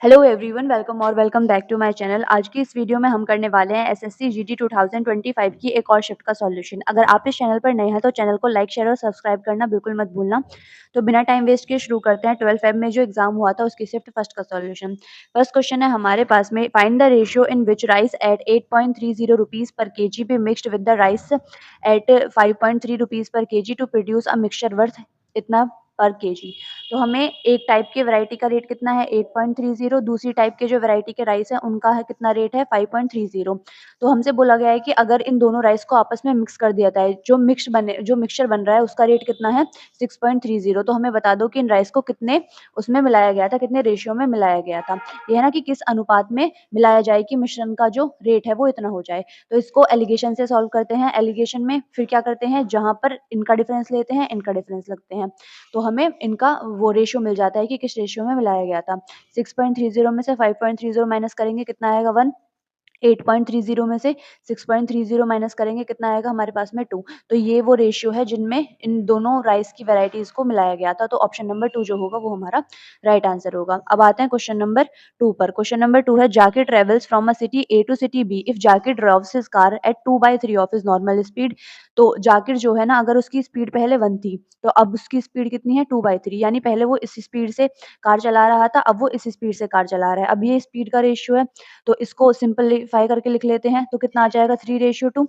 Hello everyone, welcome और welcome back to my channel. आज की इस वीडियो में हम करने वाले हैं एसएससी जीडी 2025 की एक और शिफ्ट का सॉल्यूशन। अगर आप इस चैनल पर नए हैं तो चैनल को लाइक, शेयर और सब्सक्राइब करना बिल्कुल मत भूलना। तो बिना टाइम वेस्ट किए शुरू करते हैं 12 फेब में जो एग्जाम हुआ था उसकी शिफ्ट फर्स्ट का सॉल्यूशन। फर्स्ट क्वेश्चन है हमारे पास में, find the ratio in which rice at 8.30 rupees per kg be mixed with the rice at 5.3 rupees per kg to produce a mixture worth इतना पर केजी। तो हमें एक type के वैरायटी का रेट कितना है 8.30, दूसरी टाइप के जो वैरायटी के राइस है उनका है कितना रेट है 5.30। तो हमसे बोला गया है कि अगर इन दोनों राइस को आपस में मिक्स कर दिया जाए, जो मिक्सचर बन रहा है उसका रेट कितना है 6.30। तो हमें बता दो कि इन राइस को कितने उसमें मिलाया गया था, कितने रेशियो में मिलाया गया था। ये है ना कि किस अनुपात में मिलाया जाए कि मिश्रण का जो रेट है वो इतना हो जाए। तो इसको एलिगेशन से सॉल्व करते हैं। एलिगेशन में फिर क्या करते हैं, जहां पर इनका डिफरेंस लेते हैं इनका डिफरेंस लगते हैं, तो हमें इनका वो रेशियो मिल जाता है कि किस रेशियो में मिलाया गया था। 6.30 में से 5.30 माइनस करेंगे कितना आएगा 1। 8.30 में से 6.30 माइनस करेंगे कितना आएगा हमारे पास में 2। तो ये वो रेशियो है जिनमें इन दोनों राइस की वैरायटीज को मिलाया गया था। तो ऑप्शन नंबर 2 जो होगा वो हमारा राइट आंसर होगा। अब आते हैं क्वेश्चन नंबर 2 पर। क्वेश्चन नंबर 2 है, Zakir travels from a city A to city B if Zakir drives his car at 2/3 of his normal speed. तो जाकिर जो है ना, अगर उसकी स्पीड पहले 1 थी तो अब उसकी स्पीड कितनी है 2/3, यानी पहले वो इस स्पीड से कार चला रहा था, अब वो इस स्पीड से कार चला रहा है। अब ये स्पीड का रेशियो है, तो इसको सिंपलीफाई करके लिख लेते हैं। तो कितना आ जाएगा 3:2।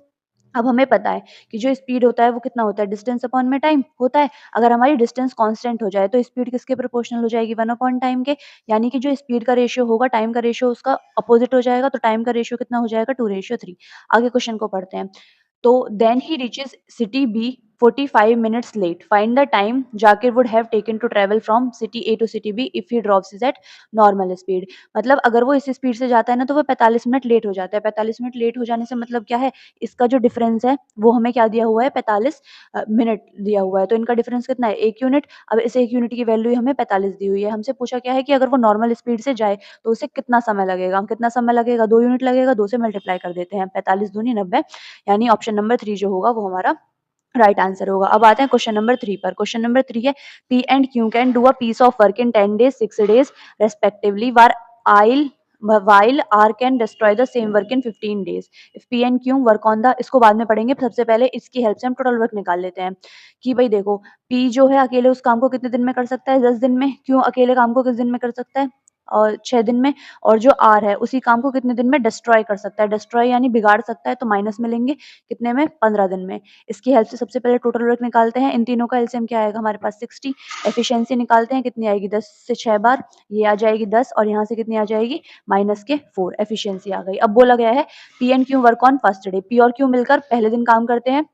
अब हमें पता है कि जो स्पीड होता है वो कितना होता है, डिस्टेंस अपॉन में टाइम होता है। अगर हमारी डिस्टेंस कांस्टेंट हो जाए तो स्पीड किसके प्रोपोर्शनल हो जाएगी 1 अपॉन टाइम के, यानी कि जो स्पीड का रेशियो होगा टाइम का रेशियो उसका अपोजिट हो जाएगा। तो टाइम का रेशियो कितना हो जाएगा 2:3। आगे क्वेश्चन को पढ़ते हैं। तो then he reaches city B 45 minutes late. Find the time Jakir would have taken to travel from city A to city B if he drops it at normal speed. मतलब अगर वो इस स्पीड से जाता है ना तो वो 45 मिनट लेट हो जाता है। 45 मिनट लेट हो जाने से मतलब क्या है, इसका जो डिफरेंस है वो हमें क्या दिया हुआ है 45 मिनट दिया हुआ है। तो इनका डिफरेंस कितना है 1 यूनिट। अब इस 1 यूनिट की वैल्यू हमें 45 दी हुई है। हमसे पूछा क्या है कि अगर वो नॉर्मल स्पीड से जाए तो उसे कितना समय लगेगा। कितना समय लगेगा 2 यूनिट लगेगा, 2 से मल्टीप्लाई कर देते हैं, 45 दूनी 90, यानी ऑप्शन नंबर 3 जो होगा वो हमारा राइट आंसर होगा। अब आते हैं क्वेश्चन नंबर 3 पर। क्वेश्चन नंबर 3 है, P and Q can do a piece of work in 10 days 6 days respectively I'll while R can destroy the same work in 15 days. If P and Q work on the, इसको बाद में पढ़ेंगे, सबसे पहले इसकी help से हम total work निकाल लेते हैं कि भाई देखो P जो है अकेले उस काम को कितने दिन में कर सकता है 10 दिन में, Q अकेले काम को किस दिन में कर सकता है और 6 दिन में, और जो R है उसी काम को कितने दिन में डिस्ट्रॉय कर सकता है, डिस्ट्रॉय यानी बिगाड़ सकता है, तो माइनस में लेंगे कितने में 15 दिन में। इसकी हेल्प से सबसे पहले टोटल वर्क निकालते हैं। इन तीनों का एलसीएम क्या आएगा हमारे पास 60। एफिशिएंसी निकालते हैं, कितनी आएगी 10 से 6 बार, ये आ जाएगी 10 और यहाँ से कितनी आ जाएगी माइनस के 4। एफिशिएंसी आ गई। अब बोला गया है P and Q work on first day, P और क्यू मिलकर पहले दिन काम करते हैं,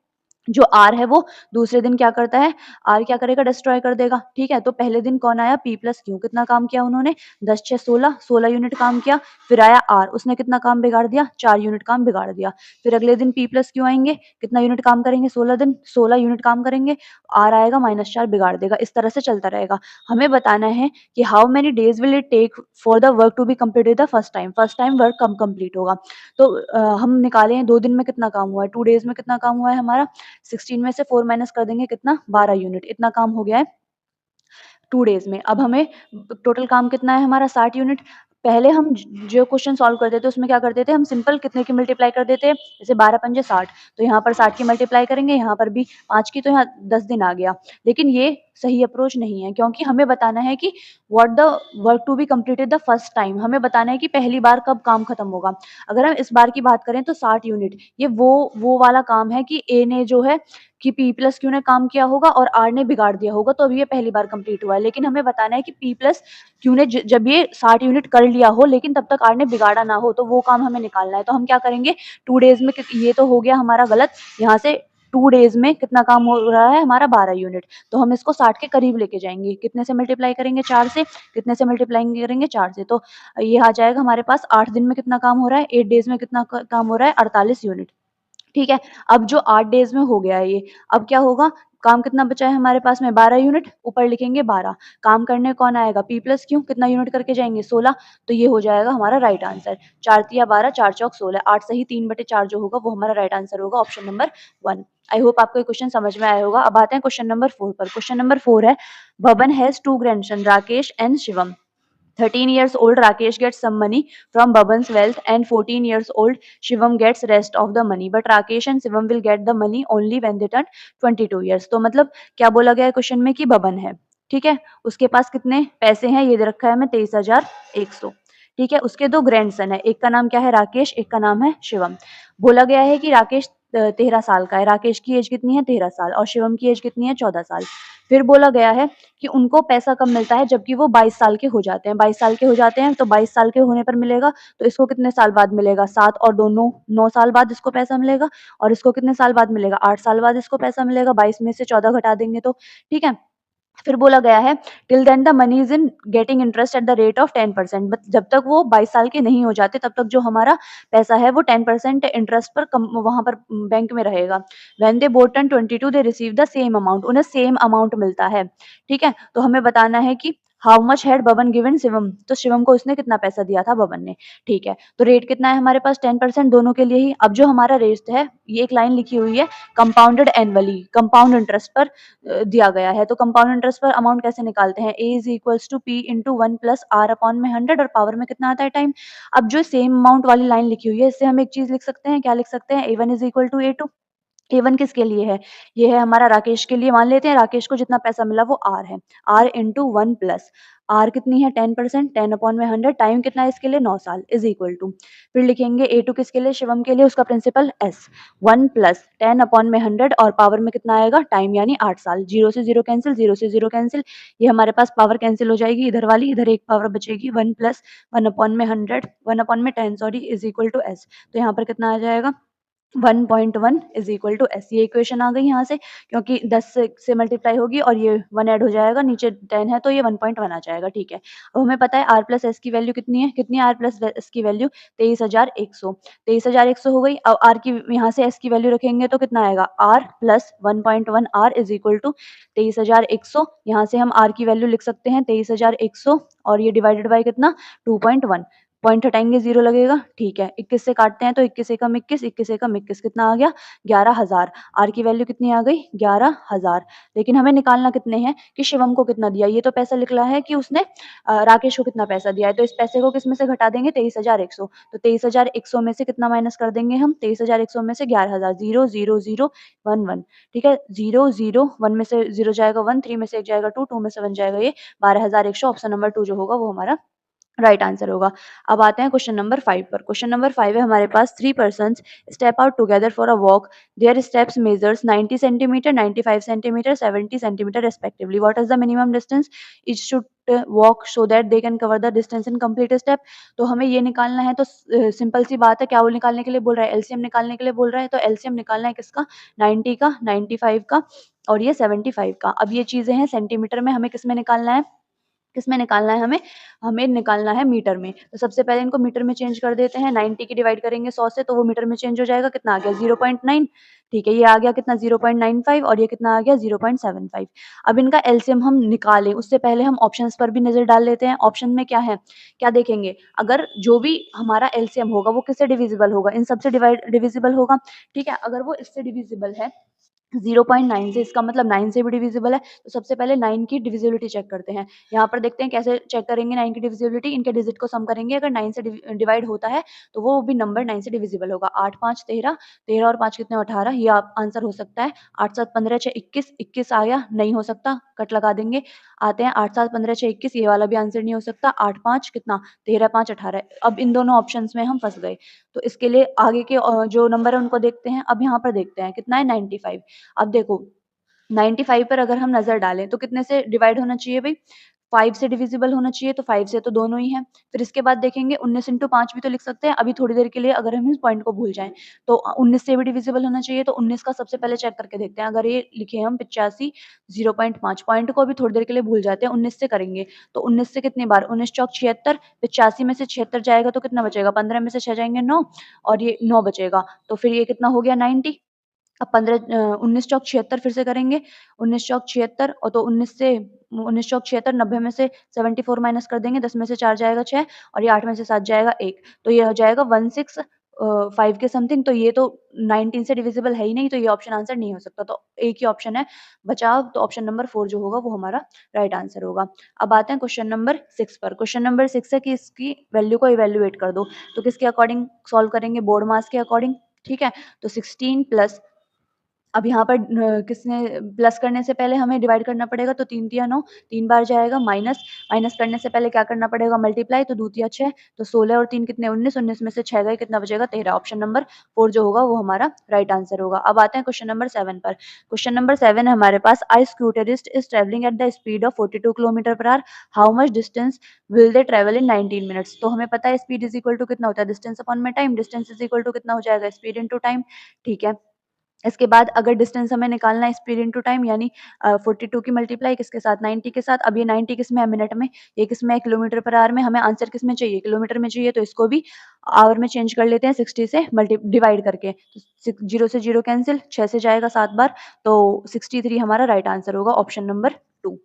जो आर है वो दूसरे दिन क्या करता है, आर क्या करेगा डिस्ट्रॉय कर देगा। ठीक है, तो पहले दिन कौन आया पी प्लस क्यू, कितना काम किया उन्होंने 10 6 16 16 यूनिट काम किया। फिर आया आर, उसने कितना काम बिगाड़ दिया 4 यूनिट काम बिगाड़ दिया। फिर अगले दिन पी प्लस क्यू आएंगे, कितना यूनिट काम करेंगे 16 दिन 16 यूनिट काम करेंगे, आर आएगा -4 बिगाड़ देगा। इस तरह से चलता रहेगा। हमें बताना है कि how many days will it take for the work to be completed the first time work कब कंप्लीट होगा। तो हम निकाले हैं 2 दिन में कितना काम हुआ है, 2 डेज में कितना काम हुआ है हमारा 16 में से 4 माइनस कर देंगे कितना 12 यूनिट, इतना काम हो गया है 2 डेज में। अब हमें टोटल काम कितना है हमारा 60 यूनिट। पहले हम जो क्वेश्चन सॉल्व करते थे उसमें क्या करते थे, हम सिंपल कितने की मल्टीप्लाई कर देते, जैसे 12 पंजे 60, तो यहाँ पर 60 की मल्टीप्लाई करेंगे, यहाँ पर भी 5 की, तो यहाँ 10 दिन आ गया। लेकिन ये सही अप्रोच नहीं है, क्योंकि हमें बताना है कि what the work to be completed the first time, हमें बताना है कि पहली बार कब काम खत्म होगा। अगर हम इस बार की बात करें तो 60 यूनिट ये वो वाला काम है कि ए ने जो है कि पी प्लस क्यू ने काम किया होगा और आर ने बिगाड़ दिया होगा, तो अभी ये पहली बार कंप्लीट हुआ है। लेकिन हमें बताना है कि पी प्लस क्यू ने जब ये 60 यूनिट कर लिया हो लेकिन तब तक आर ने बिगाड़ा ना हो, तो वो काम हमें निकालना है। तो हम क्या करेंगे 2 डेज में, ये तो हो गया हमारा गलत, यहाँ से 2 डेज में कितना काम हो रहा है हमारा 12 यूनिट, तो हम इसको 60 के करीब लेके जाएंगे। कितने से मल्टीप्लाई करेंगे 4 से, कितने से मल्टीप्लाई करेंगे 4 से, तो ये आ जाएगा हमारे पास 8 दिन में कितना काम हो रहा है, 8 डेज में कितना काम हो रहा है 48 यूनिट। ठीक है, अब जो 8 डेज में हो गया है ये, अब क्या होगा, काम कितना बचा है हमारे पास में 12 यूनिट, ऊपर लिखेंगे 12, काम करने कौन आएगा पी प्लस क्यू, कितना यूनिट करके जाएंगे 16, तो ये हो जाएगा हमारा राइट आंसर। 4 तिया 12, 4 चौक 16, 8 सही 3/4 जो होगा वो हमारा राइट आंसर होगा, ऑप्शन नंबर 1। आई होप आपको ये क्वेश्चन समझ में आया होगा। अब आते हैं क्वेश्चन नंबर 4 पर। क्वेश्चन नंबर 4 है, भवन has 2 grandson Rakesh and Shivam, 13 years old Rakesh gets some money from Baban's wealth and 14 years old Shivam gets rest of the money, but Rakesh and Shivam will get the money only when they turn 22 years. तो मतलब क्या बोला गया है question में कि बबन है, ठीक है, उसके पास कितने पैसे हैं ये दे रखा है हमें 23,100, ठीक है, उसके दो ग्रैंडसन है, एक का नाम क्या है राकेश, एक का नाम है शिवम। बोला गया है कि राकेश 13 साल का है, राकेश की एज कितनी है 13 साल और शिवम की एज कितनी है 14 साल। फिर बोला गया है कि उनको पैसा कब मिलता है जबकि वो 22 साल के हो जाते हैं, 22 साल के हो जाते हैं तो 22 साल के होने पर मिलेगा, तो इसको कितने साल बाद मिलेगा 7 और 2 9 साल बाद इसको पैसा मिलेगा, और इसको कितने साल बाद मिलेगा 8 साल बाद इसको पैसा मिलेगा, 22 में से 14 घटा देंगे तो, ठीक है। फिर बोला गया है till then the money is in getting interest at the rate of 10%, but जब तक वो 22 साल के नहीं हो जाते तब तक जो हमारा पैसा है वो 10% इंटरेस्ट पर वहां पर बैंक में रहेगा। When they both turn 22 they receive the same amount, उन्हें सेम अमाउंट मिलता है, ठीक है। तो हमें बताना है कि how much had Baban given Shivam, तो शिवम को उसने कितना पैसा दिया था बबन ने, ठीक है। तो रेट कितना है हमारे पास 10% दोनों के लिए ही। अब जो हमारा रेट है ये एक लाइन लिखी हुई है कंपाउंडेड एनुअली, कंपाउंड इंटरेस्ट पर दिया गया है, तो कंपाउंड इंटरेस्ट पर अमाउंट कैसे निकालते हैं, A is equals to P into 1+r/100 और पावर में कितना आता है टाइम। अब जो सेम अमाउंट वाली लाइन लिखी हुई है इससे हम एक चीज लिख सकते हैं, क्या लिख सकते हैं, A1 is equal to A2। A1 किसके लिए है, ये है हमारा राकेश के लिए, मान लेते हैं राकेश को जितना पैसा मिला वो R है, R इंटू 1+ R कितनी है 10%, 10/100, टाइम कितना है इसके लिए 9 साल, इज इक्वल टू, फिर लिखेंगे A2 किसके लिए, शिवम के लिए, उसका प्रिंसिपल S, 1+10/100 और पावर में कितना आएगा टाइम यानी 8 साल, 0 से 0 कैंसिल, 0 से 0 कैंसिल, ये हमारे पास पावर कैंसिल हो जाएगी इधर वाली, इधर एक पावर बचेगी 1+1/100, 1/10 sorry, is equal to S, तो यहाँ पर कितना आ जाएगा 1.1 इज इक्वल टू एस, ये इक्वेशन आ गई यहाँ से, क्योंकि 10 से मल्टीप्लाई होगी और ये 1 ऐड हो जाएगा, नीचे 10 है तो ये 1.1 आ जाएगा, ठीक है। अब हमें पता है आर प्लस एस की वैल्यू कितनी है, कितनी है आर प्लस एस की वैल्यू 23,100, 23,100 हो गई। अब आर की यहाँ से एस की वैल्यू रखेंगे तो कितना आएगा R plus 1.1 R is equal to 23,100, यहाँ से हम आर की वैल्यू लिख सकते हैं 23,100 और ये डिवाइडेड बाई कितना 2.1, पॉइंट हटाएंगे 0 लगेगा, ठीक है। 21 से काटते हैं तो 21 एकम 21, 21 एकम 21 कितना आ गया 11,000, आर की वैल्यू कितनी आ गई 11,000। लेकिन हमें निकालना कितने हैं कि शिवम को कितना दिया, ये तो पैसा निकला है कि उसने राकेश को कितना पैसा दिया है, तो इस पैसे को किस में से घटा देंगे 23,100, तो 23,100 में से कितना माइनस कर देंगे हम 23,100 में से 11,000, 0 0 0 1 1, ठीक है, 0 0 1 में से 0 जाएगा 1, 3 में से 1 जाएगा 2, 2 में से 1 जाएगा ये 12,100, ऑप्शन नंबर 2 जो होगा वो हमारा राइट आंसर होगा। अब आते हैं क्वेश्चन नंबर 5 पर। क्वेश्चन नंबर 5 है हमारे पास, 3 persons step out together for a walk, there steps measures 90 centimetre, 95 centimetre, 70 centimetre respectively, what is the minimum distance each should walk so that they can cover the distance in complete step. तो हमें ये निकालना है, तो simple सी बात है, क्या वो निकालने के लिए बोल रहा है, एलसीएम निकालने के लिए बोल रहा है, तो एलसीएम निकालना है किसका 90 का, 95 का और ये 75 का। अब ये चीजें हैं सेंटीमीटर में, हमें किस में निकालना है, किसमें निकालना है हमें, हमें निकालना है मीटर में। तो सबसे पहले इनको मीटर में चेंज कर देते हैं, 90 की डिवाइड करेंगे 100 से तो वो मीटर में चेंज हो जाएगा, कितना आ गया 0.9, ठीक है, ये आ गया कितना 0.95 और ये कितना आ गया 0.75। अब इनका एलसीएम हम निकालें उससे पहले हम ऑप्शंस पर भी नजर डाल लेते हैं, ऑप्शन में क्या है, क्या देखेंगे, अगर जो भी हमारा एलसीएम होगा वो किससे डिविजिबल होगा, इन सबसे डिविजिबल होगा, ठीक है। अगर वो इससे डिविजिबल है 0.9 से, इसका मतलब 9 से भी डिविजिबल है, तो सबसे पहले 9 की डिविजिबिलिटी चेक करते हैं। यहाँ पर देखते हैं कैसे चेक करेंगे 9 की डिविजिबिलिटी, इनके डिजिट को सम करेंगे, अगर 9 से डिवाइड होता है तो वो भी नंबर 9 से डिविजिबल होगा। 8 5 13, 13 और 5 कितने 18, ये आप आंसर हो सकता है। 8 7 15 6 21, 21 आ गया, नहीं हो सकता, कट लगा देंगे। आते हैं 8 7 15 6 21, ये वाला भी आंसर नहीं हो सकता। 8 5 कितना 13 5 18, अब इन दोनों ऑप्शन में हम फंस गए, तो इसके लिए आगे के जो नंबर है उनको देखते हैं। अब यहाँ पर देखते हैं कितना है 95। अब देखो 95 पर अगर हम नजर डालें तो कितने से डिवाइड होना चाहिए भाई, 5 से डिविजिबल होना चाहिए, तो 5 से तो दोनों ही हैं। फिर इसके बाद देखेंगे 19 इंटू 5 भी तो लिख सकते हैं अभी थोड़ी देर के लिए, अगर हम इस पॉइंट को भूल जाएं तो 19 से भी डिविजिबल होना चाहिए, तो 19 का सबसे पहले चेक करके देखते हैं। अगर ये लिखे हम 85 0.5, पॉइंट को अभी थोड़ी देर के लिए भूल जाते हैं, 19 से करेंगे तो 19 से कितनी बार 19 चौक 76, 85 में से 76 जाएगा तो कितना बचेगा, 15 में से 6 जाएंगे 9 और ये 9 बचेगा, तो फिर ये कितना हो गया 90। अब 19 चौक 76 फिर से करेंगे, 19 चौक 76 और तो 19 चौक 76, 90 में से 74 माइनस कर देंगे, 10 में से 4 जाएगा 6 और ये 8 में से 7 जाएगा 1, तो ये हो जाएगा 16 5 के समथिंग, तो ये तो 19 से डिविजिबल है ही नहीं, तो ये ऑप्शन आंसर नहीं हो सकता। तो एक ही ऑप्शन है बचा, तो ऑप्शन नंबर 4 जो होगा वो हमारा राइट आंसर होगा। अब आते हैं क्वेश्चन नंबर 6 पर। क्वेश्चन नंबर 6 है कि इसकी वैल्यू को इवैल्यूएट कर दो। तो किसके अकॉर्डिंग सॉल्व करेंगे? बोर्ड मास के अकॉर्डिंग, ठीक है? तो 16 प्लस, अब यहाँ पर किसने प्लस करने से पहले हमें डिवाइड करना पड़ेगा, तो 3 तिया 9, 3 बार जाएगा, माइनस, माइनस करने से पहले क्या करना पड़ेगा? मल्टीप्लाई, तो 2 तिया 6, तो 16 और 3 कितने? 19, 19 में से 6 गए, कितना बचेगा? 13। ऑप्शन नंबर 4 जो होगा वो हमारा राइट आंसर होगा। अब आते हैं क्वेश्चन नंबर 7 पर। क्वेश्चन नंबर 7 है हमारे पास, a scooterist is travelling at the speed of 42 kilometre per hour, how much distance will they travel in 19 minutes. तो हमें पता है स्पीड इज इक्वल टू कितना होता है? डिस्टेंस अपॉन में time, distance is equal to कितना हो जाएगा? स्पीड इनटू टाइम, ठीक है? इसके बाद अगर डिस्टेंस हमें निकालना है स्पीड इनटू टाइम, यानी 42 की मल्टीप्लाई किसके साथ? 90 के साथ। अब ये 90 किस में है? मिनट में। ये किस में है? किलोमीटर पर आवर में। हमें आंसर किस में चाहिए? किलोमीटर में चाहिए, तो इसको भी आवर में चेंज कर लेते हैं 60 से डिवाइड करके। तो 0 से 0 कैंसिल, 6 से जाएगा 7 बार, तो 63 हमारा राइट आंसर होगा, ऑप्शन नंबर 2।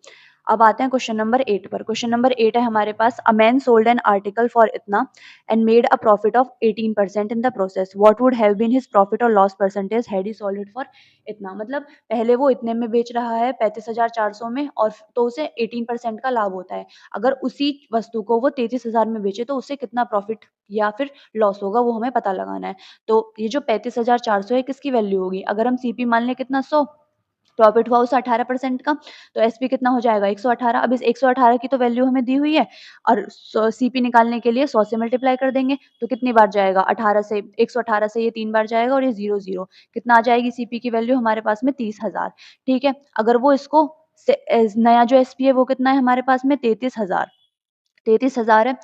अब आते हैं क्वेश्चन नंबर 8 पर। क्वेश्चन नंबर 8 है हमारे पास, a man sold an article for इतना and made a profit of 18% in the process. What would have been his profit or loss percentage had he sold it for इतना? मतलब पहले वो इतने में बेच रहा है 35,400 में, और तो उसे 18% का लाभ होता है। अगर उसी वस्तु को वो 33,000 में बेचे, तो उसे कितना प्रॉफिट या फिर लॉस होगा, वो हमें पता लगाना है। तो ये जो 35,400 है, किसकी वैल्यू होगी? अगर हम सीपी मान लें कितना? 100, प्रॉफिट हुआ उससे 18% का, तो एसपी कितना हो जाएगा? 118। अब इस 118 की तो वैल्यू हमें दी हुई है, और सीपी निकालने के लिए 100 से मल्टीप्लाई कर देंगे, तो कितनी बार जाएगा? 18 से, 118 से ये 3 बार जाएगा, और ये 0 0, कितना आ जाएगी सीपी की वैल्यू हमारे पास में? 30,000, ठीक है? अगर वो इसको नया जो एसपी है वो कितना है हमारे पास में? 33,000, 33,000 है,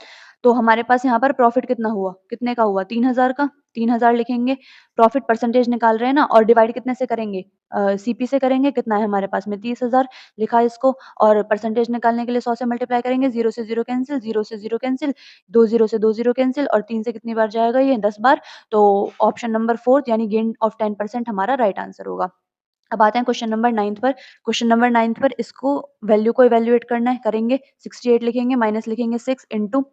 तो हमारे पास यहाँ पर प्रॉफिट कितना हुआ? कितने का हुआ? 3,000 का। 3,000 लिखेंगे, प्रॉफिट परसेंटेज निकाल रहे हैं ना, और डिवाइड कितने से करेंगे? सीपी से करेंगे। कितना है हमारे पास में? 30,000 लिखा इसको, और परसेंटेज निकालने के लिए 100 से मल्टीप्लाई करेंगे, 0 से 0 कैंसिल, 0 से 0 कैंसिल, 2 0 से 2 0 कैंसिल, और 3 से कितनी बार जाएगा? ये 10 बार। तो ऑप्शन नंबर 4 यानी गेन ऑफ 10% हमारा राइट आंसर होगा। अब आते हैं क्वेश्चन नंबर 9 पर। क्वेश्चन नंबर 9 पर इसको वैल्यू को इवैल्यूएट करना है, करेंगे। 68 लिखेंगे, माइनस लिखेंगे 6 इंटू,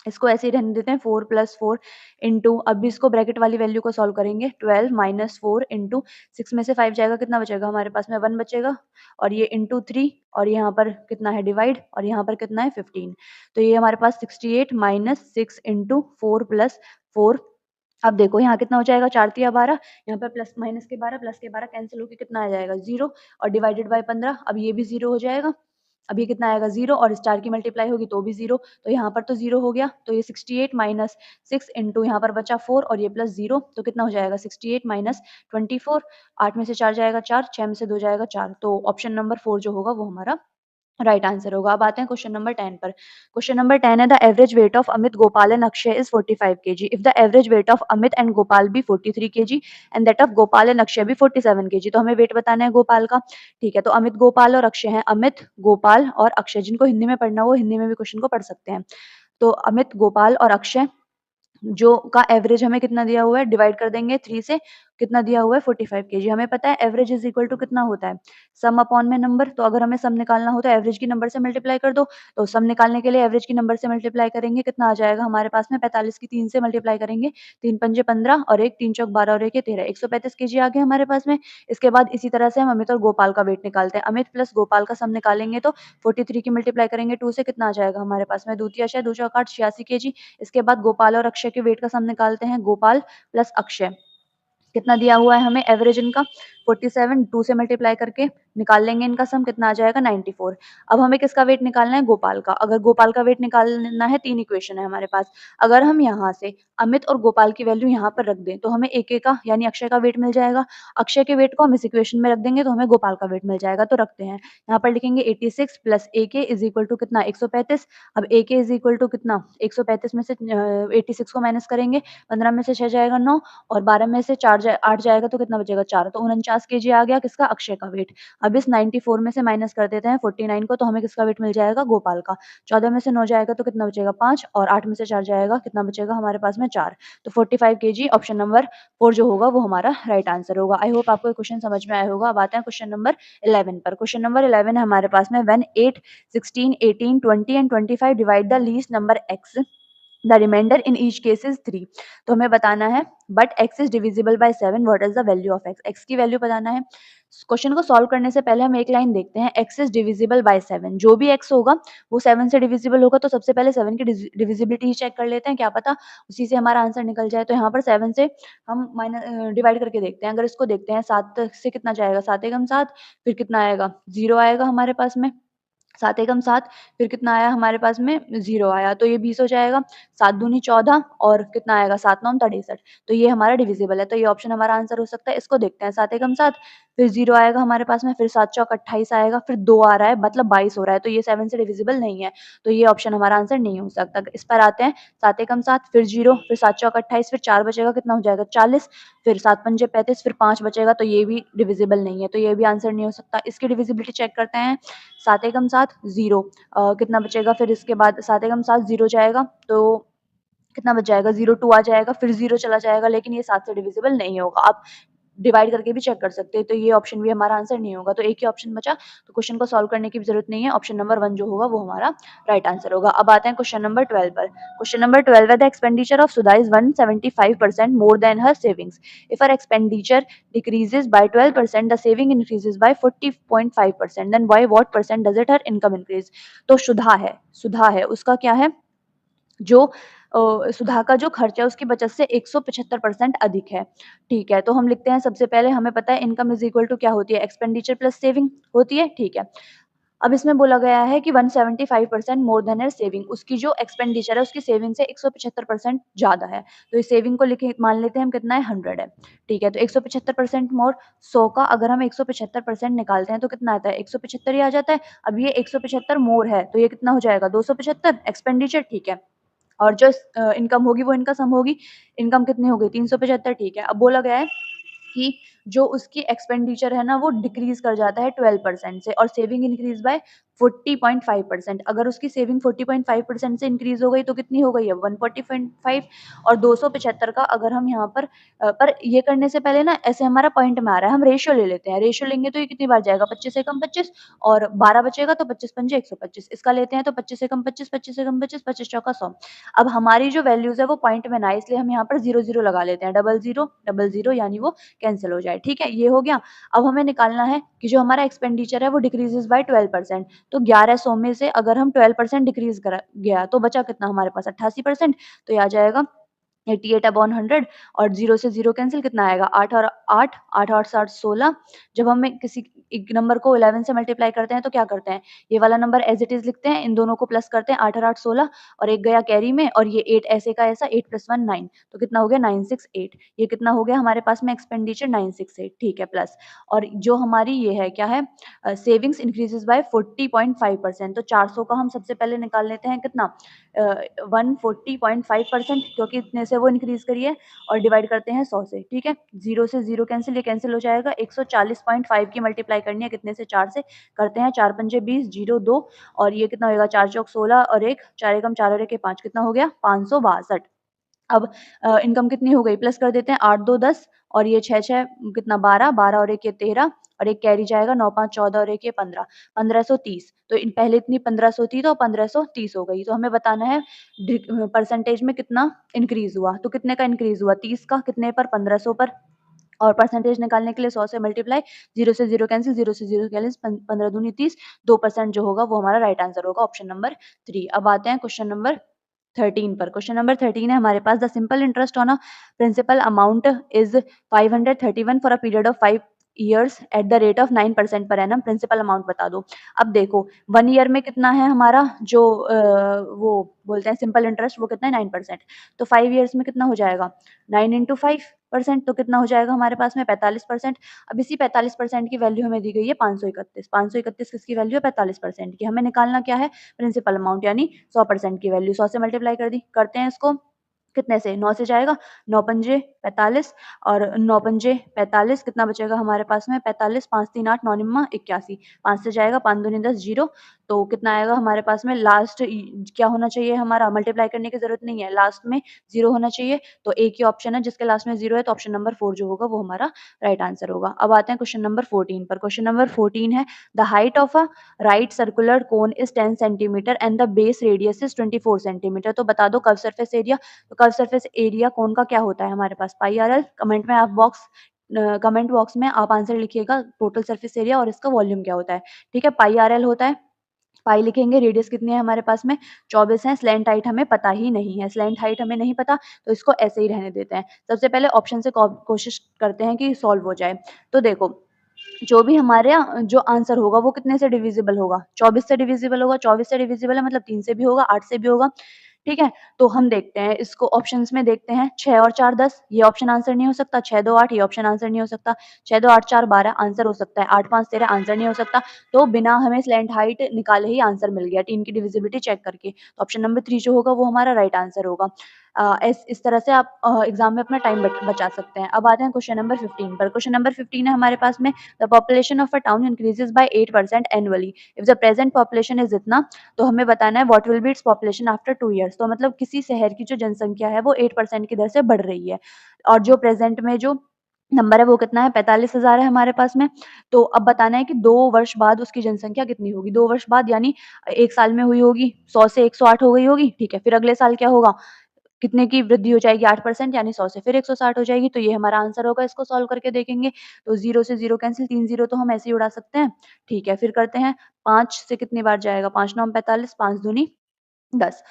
इसको ऐसे ही रहने देते हैं 4 प्लस 4 इंटू, अब भी इसको ब्रैकेट वाली वैल्यू को सॉल्व करेंगे। 12 माइनस 4 इंटू 6 में से 5 जाएगा, कितना बचेगा हमारे पास में? 1 बचेगा, और ये इंटू 3, और यहाँ पर कितना है? डिवाइड, और यहाँ पर कितना है? 15। तो ये हमारे पास 68 माइनस 6 इंटू 4 प्लस 4। अब देखो यहाँ कितना हो जाएगा? 4 तिया 12, यहाँ पर प्लस माइनस के 12, प्लस के 12 कैंसिल होके कितना आ जाएगा? 0, और डिवाइडेड बाय 15, अब ये भी 0 हो जाएगा। अब ये कितना आएगा? 0, और स्टार की मल्टीप्लाई होगी तो भी 0, तो यहाँ पर तो 0 हो गया। तो ये 68 माइनस 6 इंटू यहाँ पर बचा 4, और ये प्लस 0, तो कितना हो जाएगा? 68 माइनस 24, 8 में से 4 जाएगा 4, 6 में से 2 जाएगा 4, तो ऑप्शन नंबर 4 जो होगा वो हमारा राइट आंसर होगा। अब आते हैं क्वेश्चन नंबर 10 पर। क्वेश्चन नंबर 10 है, the average weight of Amit, Gopal and Akshay is 45 kg। If the average weight of Amit and Gopal be 43 kg and that of Gopal and Akshay be 47 kg। तो हमें वेट बताना है गोपाल का, ठीक है? तो अमित, गोपाल और अक्षय हैं, अमित, गोपाल और अक्षय। जिनको हिंदी में पढ़ना हो हिंदी में भी क्वेश्चन को पढ़ सकते हैं। तो अमित, गोपाल और अक्षय जो का एवरेज हमें कितना दिया हुआ है, डिवाइड कर देंगे 3 से, कितना दिया हुआ है? 45 केजी। हमें पता है एवरेज इज इक्वल टू कितना होता है? सम अपॉन में नंबर। तो अगर हमें सम निकालना हो तो एवरेज की नंबर से मल्टीप्लाई कर दो, तो सम निकालने के लिए एवरेज की नंबर से मल्टीप्लाई करेंगे, कितना आ जाएगा हमारे पास में? 45 की 3 से मल्टीप्लाई करेंगे, 3 पंजे 15, और 1 3 चौक 12, और 1 ये 13, 135 केजी आ गया हमारे पास में। इसके बाद इसी तरह से हम अमित और गोपाल का वेट निकालते हैं। अमित प्लस गोपाल का सम निकालेंगे, तो 43 की मल्टीप्लाई करेंगे 2 से, कितना आ जाएगा हमारे पास में? दूतिया 6 2 चौक 8, 86 केजी। इसके बाद गोपाल और अक्षय के वेट का सम निकालते हैं, गोपाल प्लस अक्षय। कितना दिया हुआ है हमें एवरेज इनका? 47, 2 से मल्टीप्लाई करके निकाल लेंगे इनका सम, कितना आ जाएगा? 94। अब हमें किसका वेट निकालना है? गोपाल का। अगर गोपाल का वेट निकालना है, 3 इक्वेशन है हमारे पास। अगर हम यहाँ से अमित और गोपाल की वैल्यू यहाँ पर रख दें, तो हमें एक का यानी अक्षय का वेट मिल जाएगा। अक्षय के वेट को हम इस इक्वेशन में रख देंगे, तो हमें गोपाल का वेट मिल जाएगा। तो रखते हैं, यहाँ पर लिखेंगे 86 प्लस ए के इज इक्वल टू कितना? 135। अब ए के इज इक्वल टू कितना? 135 में से 86 को माइनस करेंगे, 15 में से 6 जाएगा 9, और 12 में से 8 जाएगा, तो कितना बचेगा? 4, तो 49 केजी आ गया किसका? अक्षय का वेट। अब इस 94 में से माइनस कर देते हैं 49 को, तो हमें किसका वेट मिल जाएगा? गोपाल का। 14 में से 9 जाएगा तो कितना बचेगा? 5, और 8 में से 4 जाएगा, कितना बचेगा हमारे पास में? 4। तो 45 केजी ऑप्शन नंबर 4 जो होगा वो हमारा राइट आंसर होगा। आई होप आपको ये क्वेश्चन समझ में आया होगा। अब आते हैं क्वेश्चन नंबर 11 पर। क्वेश्चन नंबर 11 है हमारे पास में, when 8 16 18 20 and 25 divide the least number x the remainder in each case is 3। तो हमें बताना है but x is divisible by 7, what is the value of x। x की वैल्यू बताना है। क्वेश्चन को सॉल्व करने से पहले हम एक लाइन देखते हैं, x इज डिविजिबल बाय 7। जो भी x होगा वो 7 से डिविजिबल होगा, तो सबसे पहले 7 की डिविजिबिलिटी ही चेक कर लेते हैं, क्या पता उसी से हमारा आंसर निकल जाए। तो यहाँ पर 7 से हम माइनस डिवाइड करके देखते हैं। अगर इसको देखते हैं 7 से कितना जाएगा, 7 एकम 7, फिर कितना आएगा 0 आएगा हमारे पास में, 7 एकम 7, फिर कितना आया हमारे पास में 0 आया, तो ये 20 हो जाएगा। 7 दूनी 14 और कितना आएगा 7 9 63, तो ये हमारा डिविजिबल है, तो ये ऑप्शन हमारा आंसर हो सकता है। इसको देखते हैं 7 एकम 7, फिर 0 आएगा हमारे पास में, फिर 7 चौक 28 आएगा, फिर 2 आ रहा है मतलब 22 हो रहा है, तो ये 7 से डिविजिबल नहीं है, तो ये ऑप्शन हमारा आंसर नहीं हो सकता। इस पर आते हैं 7 एकम 7, फिर 0, फिर 7 चौक 28, फिर 4 बचेगा, कितना हो जाएगा 40, फिर 7 पंजे 35, फिर 5 बचेगा, तो ये भी डिविजिबल नहीं है, तो ये भी आंसर नहीं हो सकता। इसकी डिविजिबिलिटी चेक करते हैं। 7 एकम 7 0, कितना बचेगा, फिर इसके बाद 7 एकम 7 0 जाएगा, तो कितना बच जाएगा 0 2 आ जाएगा, फिर 0 चला जाएगा, लेकिन ये 7 से डिविजिबल नहीं होगा। आप डिवाइड करके भी चेक कर सकते हैं, तो ये ऑप्शन भी हमारा आंसर नहीं होगा। तो एक ही ऑप्शन बचा, तो क्वेश्चन को सॉल्व करने की भी जरूरत नहीं है। ऑप्शन नंबर 1 जो होगा वो हमारा राइट आंसर होगा। अब आते हैं क्वेश्चन नंबर 12 पर। क्वेश्चन नंबर 12 है, the expenditure of Sudha is 175% more than her savings. If her expenditure decreases by 12%, the saving increases by 40.5%, then by what percent does it her income increase. तो सुधा है उसका क्या है, जो सुधा का जो खर्चा है उसकी बचत से 175% अधिक है। ठीक है, तो हम लिखते हैं सबसे पहले, हमें पता है इनकम इज इक्वल टू क्या होती है, एक्सपेंडिचर प्लस सेविंग होती है। ठीक है, अब इसमें बोला गया है कि 175% मोर देन हर सेविंग, उसकी जो एक्सपेंडिचर है उसकी सेविंग से 175% ज्यादा है, तो इस सेविंग को लिखे मान लेते हैं हम कितना है 100 है। ठीक है, तो 175% मोर 100 का अगर हम 175% निकालते हैं तो कितना आता है 175 ही आ जाता है। अब ये 175 मोर है, तो ये कितना हो जाएगा 275 एक्सपेंडिचर। ठीक है, और जो इनकम होगी वो इनका सम होगी। इनकम कितनी हो गई 375। ठीक है, अब बोला गया है कि जो उसकी एक्सपेंडिचर है ना वो डिक्रीज कर जाता है 12% से, और सेविंग इंक्रीज बाय 40.5%। अगर उसकी सेविंग 40.5% से इंक्रीज हो गई तो कितनी हो गई है 140.5, और 275 का अगर हम यहाँ पर ये करने से पहले ना ऐसे हमारा पॉइंट में आ रहा है, हम रेशियो ले लेते हैं। रेशियो लेंगे तो ये कितनी बार जाएगा 25 से कम 25, और 12 बचेगा तो 25 पंजे 125, इसका लेते हैं तो 25 से कम 25, 25 से कम 25, 25 चौका 100। अब हमारी जो वैल्यूज है वो पॉइंट में ना आए, इसलिए हम यहाँ पर 0 0 लगा लेते हैं, डबल जीरो यानी वो कैंसिल हो जाए। ठीक है, ये हो गया। अब हमें निकालना है कि जो हमारा एक्सपेंडिचर है वो डिक्रीजेस बाय 12%, तो 1100 में से अगर हम 12% डिक्रीज करा गया तो बचा कितना हमारे पास 88%, तो ये आ जाएगा 88/100, और 0 से 0 कैंसिल, कितना आएगा 8 और 8, 8 8 7 16। जब हमें किसी एक नंबर को 11 से मल्टीप्लाई करते हैं तो क्या करते हैं, ये वाला नंबर एज इट इज लिखते हैं, इन दोनों को प्लस करते हैं, 8 और 8 16, और एक गया कैरी में, और ये 8 ऐसे का ऐसा, 8 + 1 9, तो कितना हो गया 968। ये कितना हो गया हमारे पास में एक्सपेंडिचर 968। ठीक है, प्लस, और जो हमारी ये है क्या है, सेविंग्स इंक्रीजेस बाय 40.5%, तो 400 का हम सबसे पहले निकाल लेते हैं कितना 140.5%, क्योंकि इतने से वो इंक्रीज करी है, और डिवाइड करते हैं 100 से। ठीक है, 0 से 0 कैंसिल, ये कैंसिल हो जाएगा। 140.5 की मल्टीप्लाई करनी है कितने से 4 से, करते हैं 4 पंजे 20, 0 2, और ये कितना होगा 4 चौक 16, और एक 4 एकम 4 और एक 5, कितना हो गया 562। अब इनकम कितनी हो गई, प्लस कर देते हैं 8 2 10, और ये 6 6 कितना 12 12, और एक ये 13, और एक कैरी जाएगा 9 5 14, और एक ये 15 1530। तो इन पहले इतनी 1500 थी तो 1530 हो गई। तो हमें बताना है परसेंटेज में कितना इंक्रीज हुआ, तो कितने का इंक्रीज हुआ 30 का, कितने पर 1500 पर, और परसेंटेज निकालने के लिए 100 से मल्टीप्लाई, 0 से 0 कैंसिल, 0 से 0 कैंसिल, 15 दूनी 30, 2% जो होगा वो हमारा राइट आंसर होगा, ऑप्शन नंबर 3। अब आते हैं क्वेश्चन नंबर 13 पर। क्वेश्चन नंबर 13 है हमारे पास, the simple interest on a principal amount is 531 for a period of 5 years at the rate of 9% per annum, principal amount बता दो। अब देखो 1 ईयर में कितना है हमारा जो वो बोलते हैं सिंपल इंटरेस्ट, वो कितना है 9%, तो 5 ईयर्स में कितना हो जाएगा 9 इंटू 5%, तो कितना हो जाएगा हमारे पास में 45%। अब इसी 45% की वैल्यू हमें दी गई है 531। 531 किसकी वैल्यू है 45% की। हमें निकालना क्या है प्रिंसिपल अमाउंट, यानी 100% की वैल्यू, 100 से मल्टीप्लाई कर दी, करते हैं इसको कितने से? 9 से जाएगा, 9 पंजे 45 और 9 पंजे 45 कितना बचेगा हमारे पास में 45 5 3 8 9 निम्मा 81 5 से जाएगा 5 दूनी 10 0 तो कितना आएगा हमारे पास में लास्ट क्या होना चाहिए हमारा मल्टीप्लाई करने की ज़रूरत नहीं है, लास्ट में 0 होना चाहिए। तो एक ही ऑप्शन है जिसके लास्ट में 0 है तो ऑप्शन नंबर 4 जो होगा वो हमारा राइट आंसर होगा। अब आते हैं क्वेश्चन नंबर 14 पर। क्वेश्चन नंबर 14 है the height of a right circular cone is 10 centimetre and the base radius is 24 centimetre. तो बता दो कर्व सरफेस एरिया। तो कर्व सरफेस एरिया कोन का क्या होता है हमारे पास पाई आर एल। कमेंट बॉक्स में आप आंसर लिखिएगा टोटल सरफेस एरिया और इसका वॉल्यूम क्या होता है। ठीक है, पाई आर एल होता है। पाई लिखेंगे, रेडियस कितनी है हमारे पास में 24 है, स्लैंट हाइट हमें पता ही नहीं है, स्लैंट हाइट हमें नहीं पता तो इसको ऐसे ही रहने देते हैं। सबसे पहले ऑप्शन से कोशिश करते हैं कि सॉल्व हो जाए। तो देखो जो भी हमारे जो आंसर होगा वो कितने से डिविजिबल होगा 24 से डिविजिबल होगा। 24 से डिविजिबल है मतलब 3 से भी होगा 8 से भी होगा। ठीक है, तो हम देखते हैं इसको ऑप्शंस में देखते हैं 6 और 4 10 ये ऑप्शन आंसर नहीं हो सकता। 6 2 8 ये ऑप्शन आंसर नहीं हो सकता। 6 2 8 4 12 आंसर हो सकता है। 8 5 13 आंसर नहीं हो सकता। तो बिना हमें स्लैंट हाइट निकाले ही आंसर मिल गया टीम की डिविजिबिलिटी चेक करके। तो ऑप्शन नंबर 3 जो होगा वो हमारा राइट आंसर होगा। इस तरह से आप एग्जाम में अपना टाइम बचा सकते हैं। अब आते हैं क्वेश्चन नंबर 15 पर। क्वेश्चन नंबर 15 है हमारे पास में the population of a town increases by 8% annually if the present population is इतना। तो हमें बताना है what will be its population after 2 years. तो मतलब किसी शहर की जो जनसंख्या है वो 8% की दर से बढ़ रही है और जो प्रेजेंट में जो नंबर है वो कितना है 45,000 है हमारे पास में। तो अब बताना है कि 2 वर्ष बाद उसकी जनसंख्या कितनी होगी। 2 वर्ष बाद यानी 1 साल में हुई होगी 100 से 108 हो गई होगी। ठीक है, फिर अगले साल क्या होगा, कितने की वृद्धि हो जाएगी 8% यानी 100 से फिर 160 हो जाएगी। तो ये हमारा आंसर होगा। इसको सॉल्व करके देखेंगे तो 0 से 0 कैंसिल, 3 0 तो हम ऐसे ही उड़ा सकते हैं। ठीक है, फिर करते हैं 5 से कितनी बार जाएगा 5 9 45 5 दूनी 10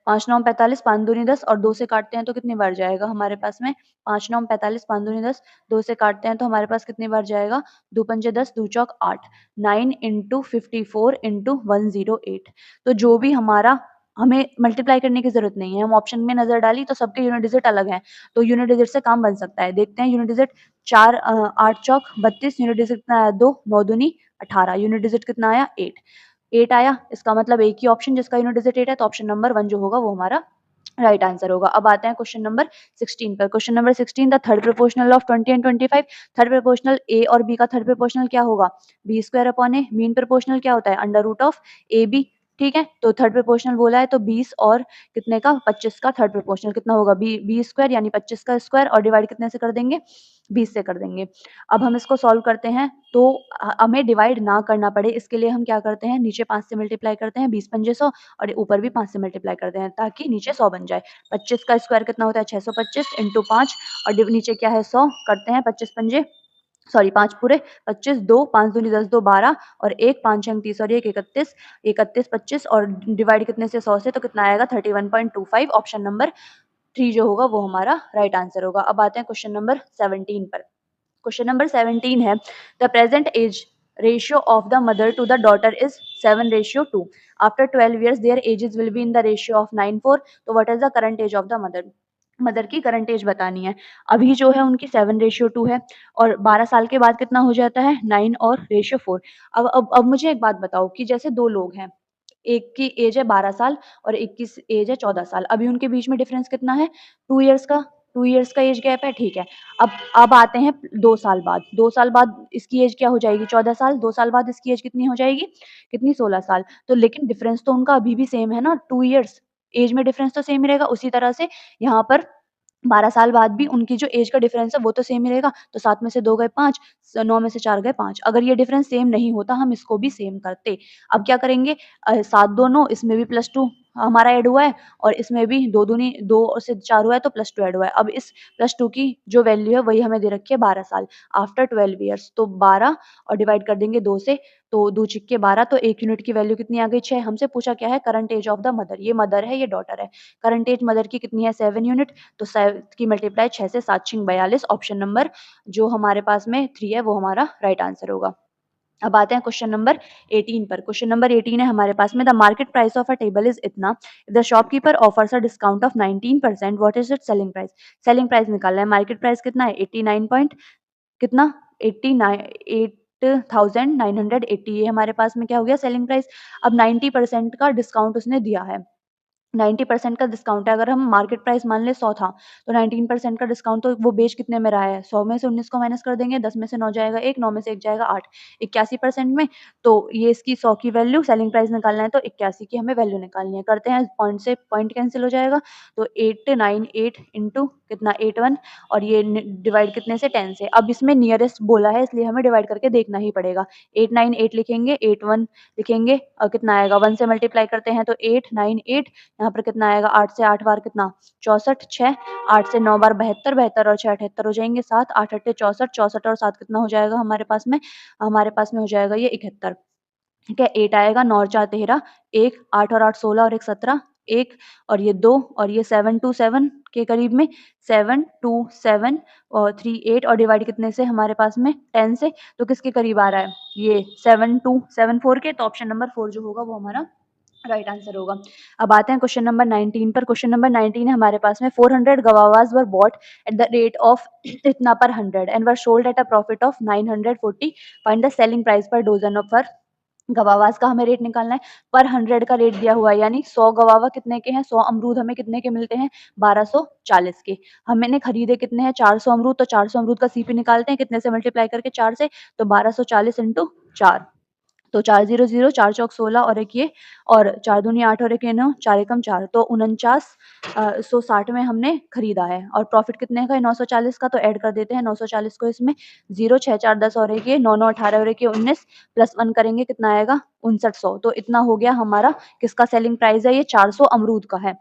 5 9 45 5 दूनी 10 और 2 से काटते हैं तो कितनी बार जाएगा हमारे पास में 5 9 45 5 दूनी 10 2 से काटते हैं तो हमारे पास कितनी बार जाएगा 2 पंजे 10 2 चौक 8 9 इंटू 54 इंटू 108। तो जो भी हमारा हमें मल्टीप्लाई करने की जरूरत नहीं है, हम ऑप्शन में नजर डाली तो सबके यूनिट डिजिट अलग हैं तो यूनिट डिजिट से काम बन सकता है। देखते हैं यूनिट डिजिट 4 8 चौक 32 यूनिट डिजिट कितना आया 2 9 दूनी 18 यूनिट डिजिट कितना आया 8 आया। इसका मतलब एक ही ऑप्शन जिसका यूनिट डिजिट 8 है तो ऑप्शन नंबर 1 जो होगा वो हमारा राइट आंसर होगा। अब आते हैं क्वेश्चन नंबर 16 पर। Question number 16 the third proportional of 20 and 25। Third proportional A और बी का थर्ड प्रोपोर्शनल क्या होगा B square upon A. Mean proportional क्या होता है under root of A B. ठीक है, तो थर्ड प्रोपोर्शनल बोला है तो 20 और कितने का 25 का थर्ड प्रोपोर्शनल कितना होगा बी बी स्क्वायर यानी 25 का स्क्वायर और डिवाइड कितने से कर देंगे 20 से कर देंगे। अब हम इसको सॉल्व करते हैं तो हमें डिवाइड ना करना पड़े इसके लिए हम क्या करते हैं नीचे 5 से मल्टीप्लाई करते हैं 20 पंजे 100 और ऊपर भी 5 से मल्टीप्लाई करते हैं ताकि नीचे 100 बन जाए। 25 का स्क्वायर कितना होता है 625 इंटू 5 और नीचे क्या है 100 करते हैं 25 पंजे सॉरी 5 पूरे 25 2 5 दूनी 10 2 12 और 1 5 छंग 30 और 1 31 31 25 और डिवाइड कितने से 100 से तो कितना आएगा 31.25 ऑप्शन नंबर 3 जो होगा वो हमारा राइट आंसर होगा। अब आते हैं क्वेश्चन नंबर 17 पर। क्वेश्चन नंबर 17 है the present age ratio of the mother to the daughter is 7:2 after 12 years their ages will be in the ratio of 9:4। तो what is the current age of the mother. Mother की current age बतानी है। अभी जो है उनकी 7:2 है और 12 साल के बाद कितना हो जाता है 9 और रेशियो 4। अब मुझे एक बात बताओ कि जैसे दो लोग हैं एक की एज है 12 साल और एक की एज है 14 साल। अभी उनके बीच में डिफरेंस कितना है 2 इयर्स का। 2 इयर्स का एज गैप है। ठीक है, अब आते हैं 2 साल बाद। 2 साल बाद इसकी एज क्या हो जाएगी 14 साल। 2 साल बाद इसकी एज कितनी हो जाएगी कितनी 16 साल। तो लेकिन डिफरेंस तो उनका अभी भी सेम है ना 2 इयर्स। एज में डिफरेंस तो सेम ही रहेगा। उसी तरह से यहाँ पर 12 साल बाद भी उनकी जो एज का डिफरेंस है वो तो सेम ही रहेगा। तो 7 में से 2 गए 5 9 में से 4 गए 5। अगर ये डिफरेंस सेम नहीं होता हम इसको भी सेम करते। अब क्या करेंगे 7 2 9 इसमें भी +2 हमारा ऐड हुआ है और इसमें भी 2 दूनी 2 से 4 हुआ है तो +2 ऐड हुआ है। अब इस +2 की जो वैल्यू है वही हमें दे रखी है 12 साल आफ्टर 12 ईयर्स। तो 12 और डिवाइड कर देंगे 2 से तो 2 छिक्के 12 तो 1 यूनिट की वैल्यू कितनी आ गई 6। हमसे पूछा क्या है current age of the mother. ये मदर है ये डॉटर है। करंट एज मदर की कितनी है 7 यूनिट तो 7 की मल्टीप्लाई 6 से 7 छिंग 42 ऑप्शन नंबर जो हमारे पास में 3 है वो हमारा राइट आंसर होगा। अब आते हैं क्वेश्चन नंबर 18 पर। क्वेश्चन नंबर 18 है हमारे पास में the market price of a table is इतना if the shopkeeper offers a discount of 19% what is it selling price. Selling price निकालना है। मार्केट प्राइस कितना है 89 पॉइंट कितना 89 8,980 ये हमारे पास में क्या हो गया सेलिंग प्राइस। अब 90% का डिस्काउंट उसने दिया है 90% का डिस्काउंट है। अगर हम मार्केट प्राइस मान लें 100 था, तो 19% का डिस्काउंट, तो वो बेच कितने में रहा है? 100 में से 19 को माइनस कर देंगे, 10 में से 9 जाएगा 1, 9 में से 1 जाएगा 8, 81% में। तो ये इसकी 100 की वैल्यू, सेलिंग प्राइस निकालना है तो 81 की हमें वैल्यू निकालनी है। करते हैं, पॉइंट से पॉइंट कैंसिल हो जाएगा, तो 898 इंटू कितना 81, और ये डिवाइड कितने से? 10 से। अब इसमें नियरेस्ट बोला है इसलिए हमें डिवाइड करके देखना ही पड़ेगा। 898 लिखेंगे, 81 लिखेंगे, और कितना आएगा? 1 से मल्टीप्लाई करते हैं तो 898, यहाँ पर कितना आएगा? 8 से 8 बार कितना? 64, 6, 8 से 9 बार 72, 72 और 6 78 हो जाएंगे, 7, 8 8 64, 64 और 7 कितना हो जाएगा हमारे पास में? हमारे पास में हो जाएगा ये 71। ठीक है, 8 आएगा, 9 और 4 13, 1, 8 और 8 16 और 1 17, 1 और ये 2 और ये 727 के करीब में, 727 और 3 8, और डिवाइड कितने से हमारे पास में? 10 से। तो किसके करीब आ रहा है? ये 7274 के। तो ऑप्शन नंबर 4 जो होगा वो हमारा राइट आंसर होगा। अब आते हैं क्वेश्चन नंबर 19 पर। क्वेश्चन नंबर 19 है हमारे पास में, 400 guavas were bought at the rate of इतना per 100 and were sold at a profit of 940। Find the selling price per dozen of four. Guavas का हमें रेट निकालना है, पर 100 का रेट दिया हुआ है, यानी 100 गवावा कितने के हैं? 100 अमरूद हमें कितने के मिलते हैं? 1240 के। हमने खरीदे कितने हैं? 400 अमरूद, तो 400 अमरूद का सीपी निकालते हैं, कितने से मल्टीप्लाई करके? 4 से। तो 1240 इंटू 4, तो 4 0 0, 4 चौक 16 और एक ये, और 4 दूनी 8 और एक ये 9, 4 एकम 4, तो 49 160 में हमने खरीदा है। और प्रॉफिट कितने का है? 940 का। तो ऐड कर देते हैं 940 को इसमें, 0 6 4 10 और एक ये 9 9 18 और एक ये 19, प्लस 1 करेंगे कितना आएगा? 5900। तो इतना हो गया हमारा, किसका सेलिंग प्राइस है? ये 400 अमरूद का है।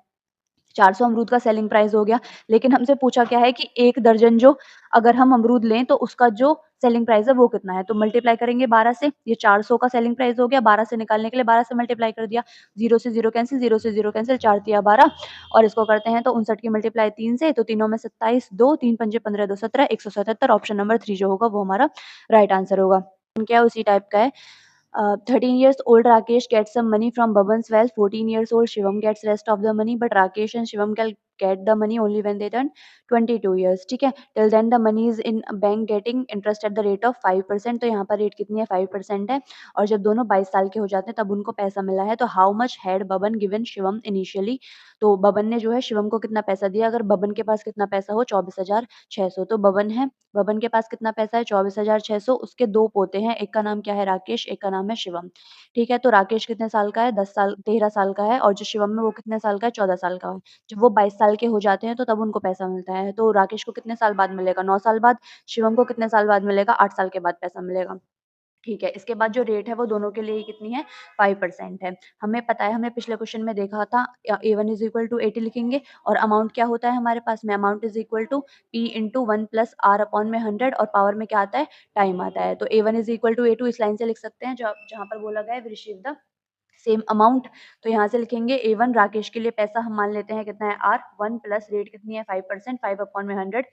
400 अमरूद का सेलिंग प्राइस हो गया। लेकिन हमसे पूछा क्या है कि 1 दर्जन जो अगर हम अमरूद लें तो उसका जो सेलिंग प्राइस है वो कितना है? तो मल्टीप्लाई करेंगे 12 से। ये 400 का सेलिंग प्राइस हो गया, 12 से निकालने के लिए 12 से मल्टीप्लाई कर दिया। 0 से 0 कैंसिल, 0 से 0 कैंसिल, 4 तिया 12, और इसको करते हैं तो 59 की मल्टीप्लाई 3 से, तो तीनों में 27, 2 3 पंजे 15, 2 17, 177। ऑप्शन नंबर 3 जो होगा वो हमारा राइट आंसर होगा। क्या उसी टाइप का है। 13 years old Rakesh gets some money from Bhavan's wealth. 14 years old Shivam gets rest of the money, but Rakesh and Shivam can get the money only when they turn 22 years. ठीक है, till then the money is in bank getting interest at the rate of 5%. तो यहाँ पर rate कितनी है? 5% है। और जब दोनों 22 साल के हो जाते हैं तब उनको पैसा मिला है। तो how much had Baban given Shivam initially? तो बबन ने जो है शिवम को कितना पैसा दिया? अगर बबन के पास कितना पैसा हो? 24,600। तो बबन है, बबन के पास कितना पैसा है? 24,600। उसके 2 पोते हैं, एक का नाम क्या है? राकेश, एक का नाम है शिवम। ठीक है, तो राकेश कितने साल का है? 10 साल 13 साल का है, और जो शिवम है वो कितने साल का है? 14 साल का है। जब वो 22 साल के हो जाते हैं तो तब उनको पैसा मिलता है। तो राकेश को कितने साल बाद मिलेगा? 9 साल बाद। शिवम को कितने साल बाद मिलेगा? 8 साल के बाद पैसा मिलेगा। ठीक है, इसके बाद जो रेट है वो दोनों के लिए ही कितनी है? 5% है। हमें पता है, हमने पिछले क्वेश्चन में देखा था, A1 इज़ इक्वल टू 80 लिखेंगे, और अमाउंट क्या होता है हमारे पास में? Amount is equal to P into 1 plus R upon में 100, और पावर में क्या आता है? टाइम आता है। तो A1 is equal to A2 इस लाइन से लिख सकते हैं, जहाँ पर बोला गया है we receive the same amount. तो यहाँ से लिखेंगे A1 राकेश के लिए पैसा हम मान लेते हैं कितना है? R1 प्लस रेट कितनी है? 5%, 5 अपॉन में 100,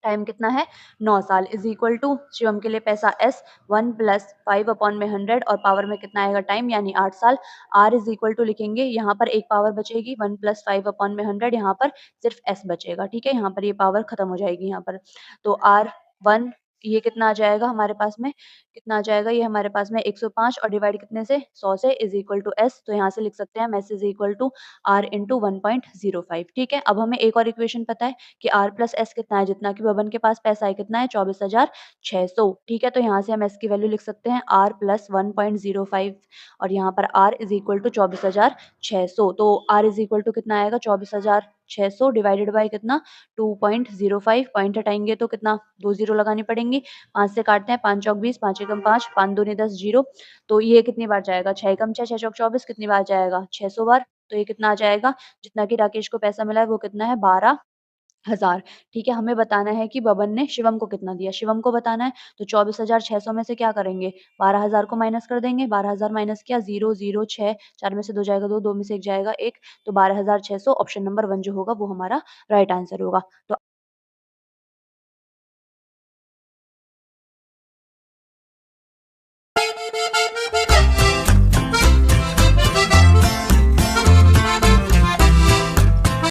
टाइम कितना है? 9 साल, इज इक्वल टू शिवम के लिए पैसा S 1 प्लस 5 अपॉन में 100, और पावर में कितना आएगा? टाइम, यानी 8 साल। R इज इक्वल टू लिखेंगे, यहाँ पर एक पावर बचेगी 1 प्लस 5 अपॉन में 100, यहाँ पर सिर्फ S बचेगा। ठीक है, यहाँ पर ये पावर खत्म हो जाएगी यहाँ पर। तो R1 ये कितना आ जाएगा हमारे पास में? कितना आ जाएगा? ये हमारे पास में 105, और डिवाइड कितने से? 100 से, इज इक्वल टू S। तो यहाँ से लिख सकते हैं S is equal to R into 1.05। ठीक है, अब हमें एक और इक्वेशन पता है कि R प्लस एस कितना है? जितना कि बबन के पास पैसा है, कितना है? 24,600। ठीक है, तो यहाँ से हम एस की वैल्यू लिख सकते हैं R प्लस 1.05, और यहाँ पर R इज इक्वल टू 24,600। तो R इज इक्वल टू कितना आएगा? 24,600 डिवाइडेड बाई कितना? 2.05। पॉइंट हटाएंगे तो कितना? 2 जीरो लगानी पड़ेंगी। 5 से काटते हैं, 5 चौक 20, 5 एकम 5, 5 दूनी 10, जीरो। तो ये कितनी बार जाएगा? 6 एकम 6, 6 चौक 24, कितनी बार जाएगा? 600 बार। तो ये कितना आ जाएगा? जितना कि राकेश को पैसा मिला है वो कितना है? 12,000। ठीक है, हमें बताना है कि बबन ने शिवम को कितना दिया, शिवम को बताना है। तो 24,600 में से क्या करेंगे? 12,000 को माइनस कर देंगे। 12,000 माइनस किया, 0 0 6, 4 में से 2 जाएगा 2, 2 में से 1 जाएगा 1, तो 12,600 ऑप्शन नंबर 1 जो होगा वो हमारा राइट आंसर होगा। तो